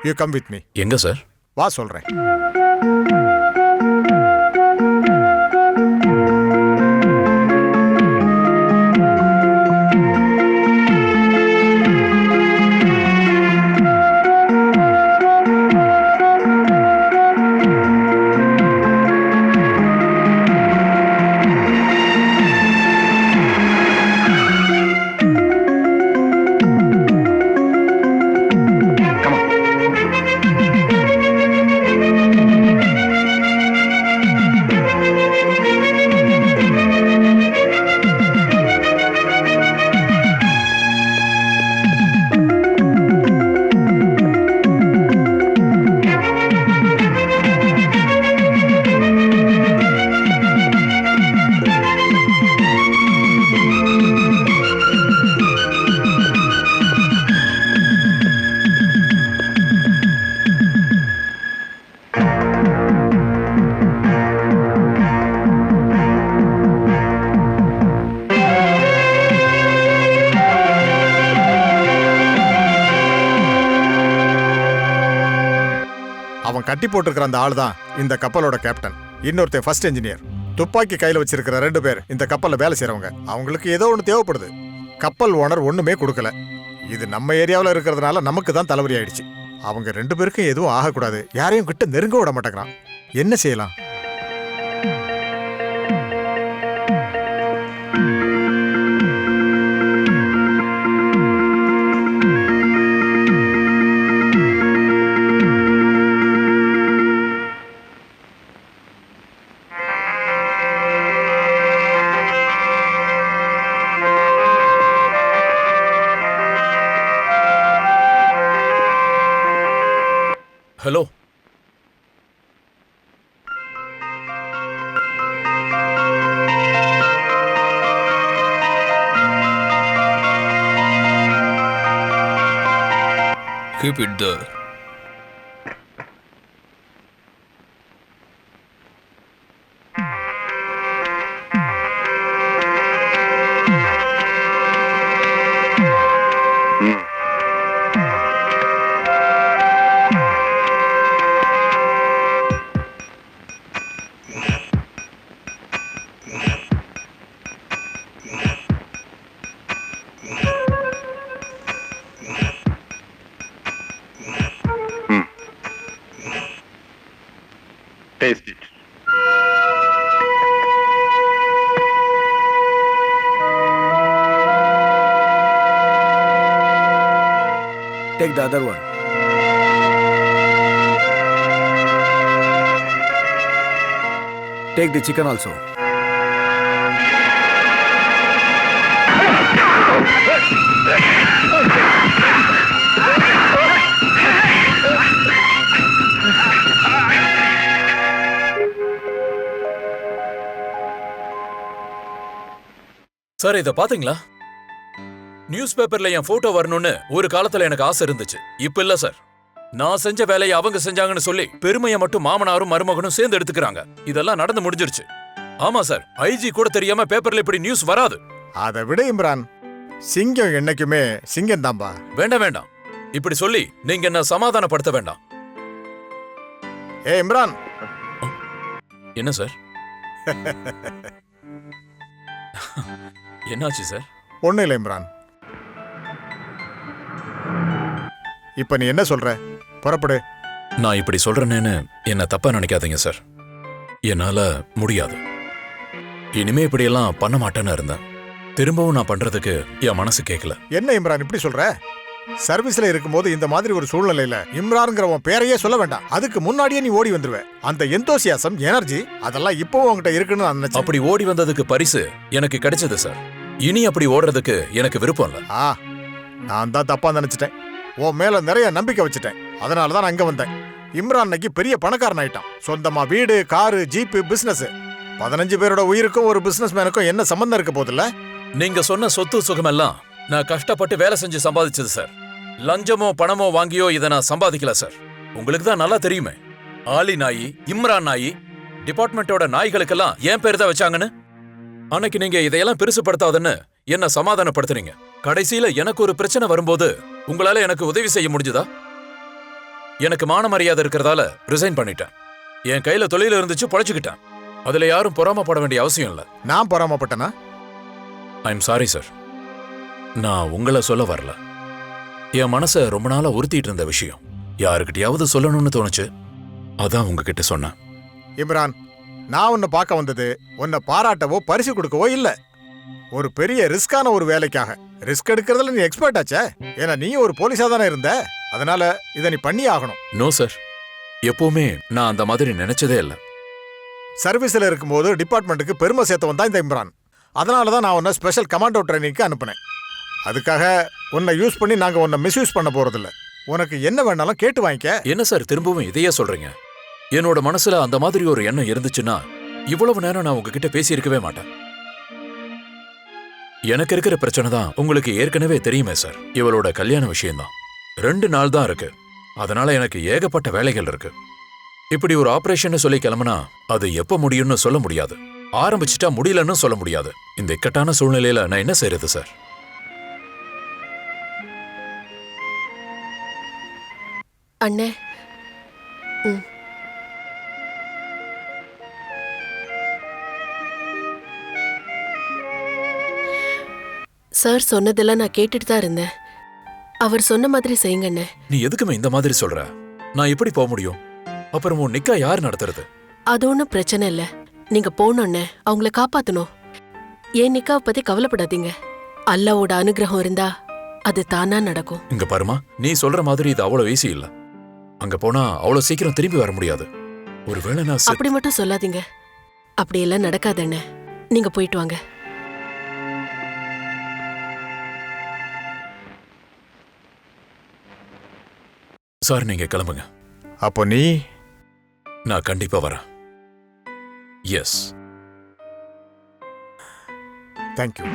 You come with me. எங்க sir? வா சொல்றேன். அவன் கட்டி போட்டிருக்கிற அந்த ஆள் தான் இந்த கப்பலோட கேப்டன். இன்னொருத்தன் ஃபர்ஸ்ட் இன்ஜினியர். துப்பாக்கி கையில் வச்சிருக்கிற 2 பேர் இந்த கப்பலில் வேலை செய்கிறவங்க. அவங்களுக்கு ஏதோ ஒன்று தேவைப்படுது. கப்பல் ஓனர் ஒன்றுமே கொடுக்கல. இது நம்ம ஏரியாவில் இருக்கிறதுனால நமக்கு தான் தலைவலி ஆயிடுச்சு. அவங்க 2 பேருக்கும் எதுவும் ஆகக்கூடாது. யாரையும் கிட்ட நெருங்க விட மாட்டேங்கிறான். என்ன செய்யலாம்? Hello, keep it there. Taste it. Take the other one. Take the chicken also. Sir, இத பாத்தீங்களா? நியூஸ் பேப்பர்ல என் போட்டோ வரணும்னு ஒரு காலத்துல எனக்கு ஆசை இருந்துச்சு. இப்ப இல்ல சார். நான் செஞ்ச வேலையை அவங்க செஞ்சாங்கன்னு சொல்லி பெருமையை மட்டும் மாமனாரும் மருமகனும் சேர்ந்து எடுத்துக்கிறாங்க. இதெல்லாம் நடந்து முடிஞ்சிருச்சு. ஆமா சார், ஐஜி கூட தெரியாம பேப்பர்ல இப்படி நியூஸ் வராது. அதை விட இம்ரான், சிங்கம் என்னைக்குமே சிங்கம் தான்பா. வேண்டாம் வேண்டாம், இப்படி சொல்லி நீங்க என்ன சமாதானப்படுத்த வேண்டாம். ஏ இம்ரான். என்ன சார்? என்னாச்சு சார்? ஒன்னும் இல்லை இம்ரான். இப்ப நீ என்ன சொல்ற? புறப்படு. நான் இப்படி சொல்றேன்னு என்ன தப்பா நினைக்காதீங்க சார். என்னால முடியாது. இனிமே இப்படியெல்லாம் பண்ண மாட்டேன்னு இருந்தேன். திரும்பவும் நான் பண்றதுக்கு என் மனசு கேட்கல. என்ன இம்ரான் இப்படி சொல்ற? சர்வீஸ்ல இருக்கும்போது இந்த மாதிரி ஒரு சூழ்நிலையில இம்ரான்ங்கிற உன் பேரையே சொல்ல வேண்டாம். அதுக்கு முன்னாடியே நீ ஓடி வந்துருவ. அந்த எந்தோசியாசம், எனர்ஜி அதெல்லாம் இப்பவும் உன்கிட்ட இருக்குன்னு நான் நினைச்சேன். அப்படி ஓடி வந்ததுக்கு பரிசு எனக்கு கிடைச்சது சார். இனி அப்படி ஓடுறதுக்கு எனக்கு விருப்பம் இல்ல. நான் தான் தப்பா நினைச்சிட்டேன். உன் மேல நிறைய நம்பிக்கை வச்சுட்டேன். அதனாலதான் நான் அங்க வந்தேன். இம்ரான் இன்னைக்கு பெரிய பணக்காரன் ஆயிட்டான். சொந்தமா வீடு, காரு, ஜீப்பு, பிசினஸ். 15 பேரோட உயிருக்கும் ஒரு பிசினஸ் மேனுக்கும் என்ன சம்பந்தம் இருக்க போதில்ல? நீங்க சொன்ன சொத்து சுகமெல்லாம் நான் கஷ்டப்பட்டு வேலை செஞ்சு சம்பாதிச்சது சார். லஞ்சமோ பணமோ வாங்கியோ இதை நான் சம்பாதிக்கல சார். உங்களுக்கு தான் நல்லா தெரியுமே, ஆலி நாயி, இம்ரான் நாயி, டிபார்ட்மெண்டோட நாய்களுக்கெல்லாம் என் பேர் தான் வச்சாங்கன்னு. அன்னைக்கு நீங்க இதையெல்லாம் பெருசுப்படுத்தாதுன்னு என்ன சமாதானப்படுத்துறீங்க. கடைசியில எனக்கு ஒரு பிரச்சனை வரும்போது உங்களால எனக்கு உதவி செய்ய முடிஞ்சுதா? எனக்கு மான மரியாதை இருக்கிறதால ரிசைன் பண்ணிட்டேன். என் கையில தொழில் இருந்துச்சு, பொழைச்சுக்கிட்டேன். அதுல யாரும் பொறாமப்பட வேண்டிய அவசியம் இல்ல. நான் பொறாமப்பட்டேனா? I'm sorry sir. நான் உங்களை சொல்ல வரல. என் மனசை ரொம்ப நாளா உறுத்திட்டு இருந்த விஷயம் யாருக்கிட்டையாவது சொல்லணும்னு தோணுச்சு, அதான் உங்ககிட்ட சொன்னேன். இம்ரான், நான் உன்னை பார்க்க வந்தது உன்னை பாராட்டவோ பரிசு கொடுக்கவோ இல்ல. ஒரு பெரிய ரிஸ்கான ஒரு வேலைக்காக. ரிஸ்க் எடுக்கிறதுல நீ எக்ஸ்பர்ட் ஆச்சே. ஏன்னா நீ ஒரு போலீஸா தானே இருந்த. அதனால இதை நீ பண்ணி ஆகணும். நோ சார், எப்பவுமே நான் அந்த மாதிரி நினைச்சதே இல்லை. சர்வீஸ்ல இருக்கும்போது டிபார்ட்மெண்ட்டுக்கு பெருமை சேர்த்தவன் தான் இந்த இம்ரான். அதனால தான் நான் உன்னை ஸ்பெஷல் கமாண்டோ ட்ரைனிங்க்கு அனுப்புனேன். அதுக்காக உன்னை யூஸ் பண்ணி நாங்க உன்னை மிஸ்யூஸ் பண்ண போறதில்ல. உனக்கு என்ன வேணாலும் கேட்டு வாங்கிக்க. என்ன சார் திரும்பவும் இதையே சொல்றீங்க? என்னோட மனசுல அந்த மாதிரி ஒரு எண்ணம் இருந்துச்சுன்னா இவ்வளவு நேரம் நான் உங்ககிட்ட பேசியிருக்கவே மாட்டேன். எனக்கு இருக்கிற பிரச்சனை தான் உங்களுக்கு ஏற்கனவே தெரியுமே சார். இவளோட கல்யாண விஷயம்தான். 2 நாள் தான் இருக்கு. அதனால எனக்கு ஏகப்பட்ட வேலைகள் இருக்கு. இப்படி ஒரு ஆபரேஷன் சொல்லி கிளம்புனா அது எப்ப முடியும்னு சொல்ல முடியாது. ஆரம்பிச்சுட்டா முடியலன்னு சொல்ல முடியாது. இந்த இக்கட்டான சூழ்நிலையில நான் என்ன செய்யறது சார்? அண்ணே, சார் சொன்னதெல்லாம் நான் கேட்டுட்டு தான் இருந்தேன். அவர் சொன்ன மாதிரி செய்யுங்க அண்ணே. நீ எதுக்குமே இந்த மாதிரி சொல்ற? நான் எப்படி போக முடியும்? அப்புறம் உன் நிக்கா யார் நடத்துறது? அது ஒன்றும் பிரச்சனை இல்லை. நீங்க போனோன்னே அவங்கள காப்பாத்தணும். ஏன் நிக்காவை பத்தி கவலைப்படாதீங்க. அல்லாவோட அனுகிரகம் இருந்தா அது தானா நடக்கும். இங்க பாருமா, நீ சொல்ற மாதிரி இது அவ்வளவு ஈஸி இல்ல. அங்க போனா அவ்வளவு சீக்கிரம் திரும்பி வர முடியாது. ஒருவேளை நான் அப்படி மட்டும் சொல்லாதீங்க. அப்படியெல்லாம் நடக்காது அண்ணே. நீங்க போயிட்டு வாங்க. சார் நீங்க கிளம்புங்க. அப்போ நீ? நான் கண்டிப்பா வரேன். எஸ். தேங்க்யூ.